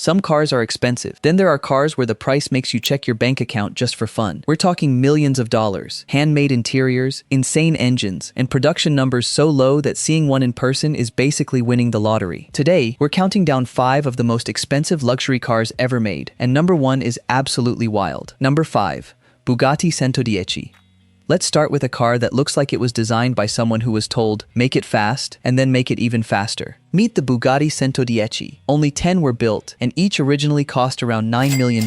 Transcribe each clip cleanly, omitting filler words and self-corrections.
Some cars are expensive. Then there are cars where the price makes you check your bank account just for fun. We're talking millions of dollars, handmade interiors, insane engines, and production numbers so low that seeing one in person is basically winning the lottery. Today, we're counting down 5 of the most expensive luxury cars ever made, and number 1 is absolutely wild. Number 5. Bugatti Centodieci. Let's start with a car that looks like it was designed by someone who was told, make it fast, and then make it even faster. Meet the Bugatti Centodieci. Only 10 were built, and each originally cost around $9 million.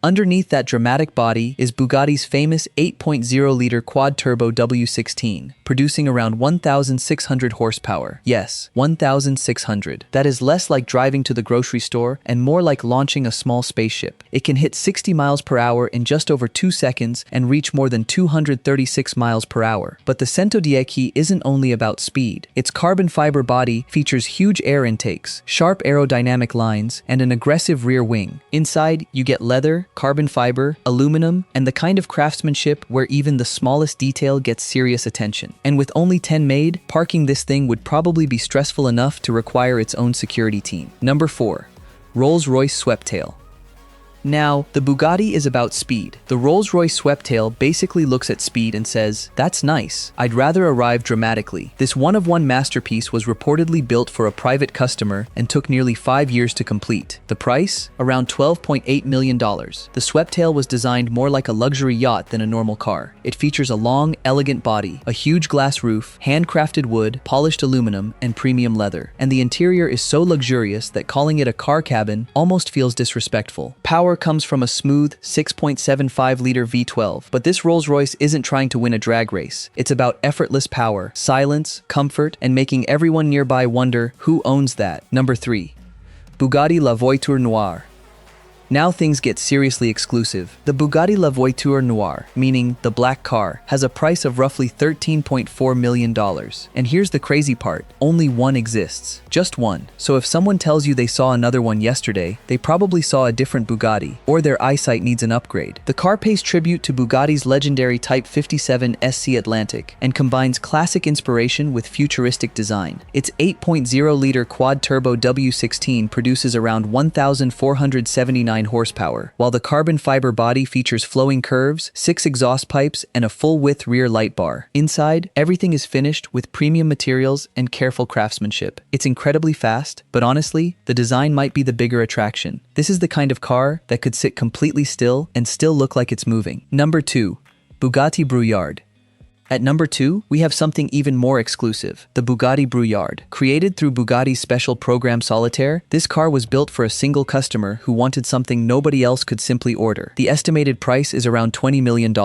Underneath that dramatic body is Bugatti's famous 8.0-liter quad-turbo W16, producing around 1,600 horsepower. Yes, 1,600. That is less like driving to the grocery store and more like launching a small spaceship. It can hit 60 miles per hour in just over 2 seconds and reach more than 236 miles per hour. But the Centodieci isn't only about speed. Its carbon fiber body features huge air intakes, sharp aerodynamic lines, and an aggressive rear wing. Inside, you get leather, carbon fiber, aluminum, and the kind of craftsmanship where even the smallest detail gets serious attention. And with only 10 made, parking this thing would probably be stressful enough to require its own security team. Number 4. Rolls-Royce Sweptail. Now, the Bugatti is about speed. The Rolls-Royce Sweptail basically looks at speed and says, that's nice, I'd rather arrive dramatically. This one-of-one masterpiece was reportedly built for a private customer and took nearly 5 years to complete. The price? Around $12.8 million. The Sweptail was designed more like a luxury yacht than a normal car. It features a long, elegant body, a huge glass roof, handcrafted wood, polished aluminum, and premium leather. And the interior is so luxurious that calling it a car cabin almost feels disrespectful. Power comes from a smooth 6.75-liter V12, but this Rolls-Royce isn't trying to win a drag race. It's about effortless power, silence, comfort, and making everyone nearby wonder who owns that. Number 3. Bugatti La Voiture Noire. Now things get seriously exclusive. The Bugatti La Voiture Noire, meaning the black car, has a price of roughly $13.4 million. And here's the crazy part, only one exists. Just one. So if someone tells you they saw another one yesterday, they probably saw a different Bugatti, or their eyesight needs an upgrade. The car pays tribute to Bugatti's legendary Type 57 SC Atlantic and combines classic inspiration with futuristic design. Its 8.0-liter quad-turbo W16 produces around 1,479 horsepower, while the carbon fiber body features flowing curves, 6 exhaust pipes, and a full-width rear light bar. Inside, everything is finished with premium materials and careful craftsmanship. It's incredibly fast, but honestly, the design might be the bigger attraction. This is the kind of car that could sit completely still and still look like it's moving. Number 2. Bugatti Brouillard. At number 2, we have something even more exclusive, the Bugatti Brouillard. Created through Bugatti's special program Solitaire, this car was built for a single customer who wanted something nobody else could simply order. The estimated price is around $20 million.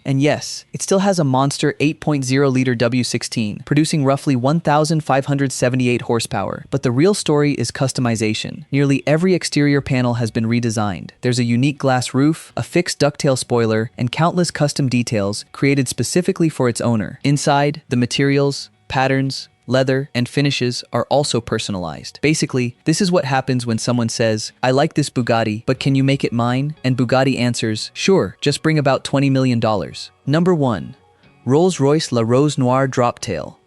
And yes, it still has a monster 8.0-liter W16, producing roughly 1,578 horsepower. But the real story is customization. Nearly every exterior panel has been redesigned. There's a unique glass roof, a fixed ducktail spoiler, and countless custom details created specifically for its owner. Inside, the materials, patterns, leather, and finishes are also personalized. Basically, this is what happens when someone says, I like this Bugatti, but can you make it mine? And Bugatti answers, sure, just bring about $20 million. Number 1. Rolls-Royce La Voiture Noire Droptail.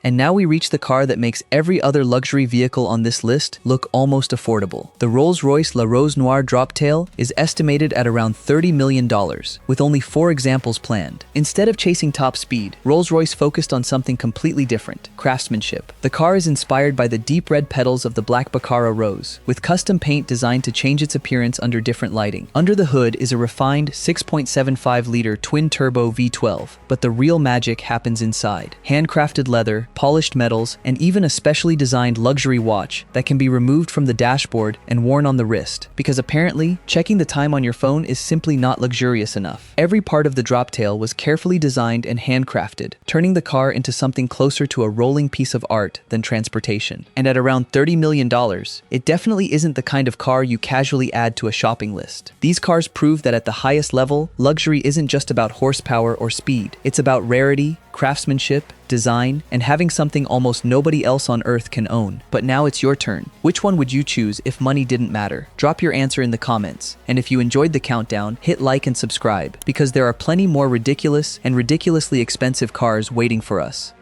And now we reach the car that makes every other luxury vehicle on this list look almost affordable. The Rolls-Royce La Voiture Noire Droptail is estimated at around $30 million, with only 4 examples planned. Instead of chasing top speed, Rolls-Royce focused on something completely different, craftsmanship. The car is inspired by the deep red petals of the black Baccarat rose, with custom paint designed to change its appearance under different lighting. Under the hood is a refined 6.75-liter twin-turbo V12, but the real magic happens inside. Handcrafted leather, polished metals, and even a specially designed luxury watch that can be removed from the dashboard and worn on the wrist, because apparently, checking the time on your phone is simply not luxurious enough. Every part of the Droptail was carefully designed and handcrafted, turning the car into something closer to a rolling piece of art than transportation. And at around $30 million, it definitely isn't the kind of car you casually add to a shopping list. These cars prove that at the highest level, luxury isn't just about horsepower or speed. It's about rarity, craftsmanship, design, and having something almost nobody else on earth can own. But now it's your turn. Which one would you choose if money didn't matter? Drop your answer in the comments. And if you enjoyed the countdown, hit like and subscribe, because there are plenty more ridiculous and ridiculously expensive cars waiting for us.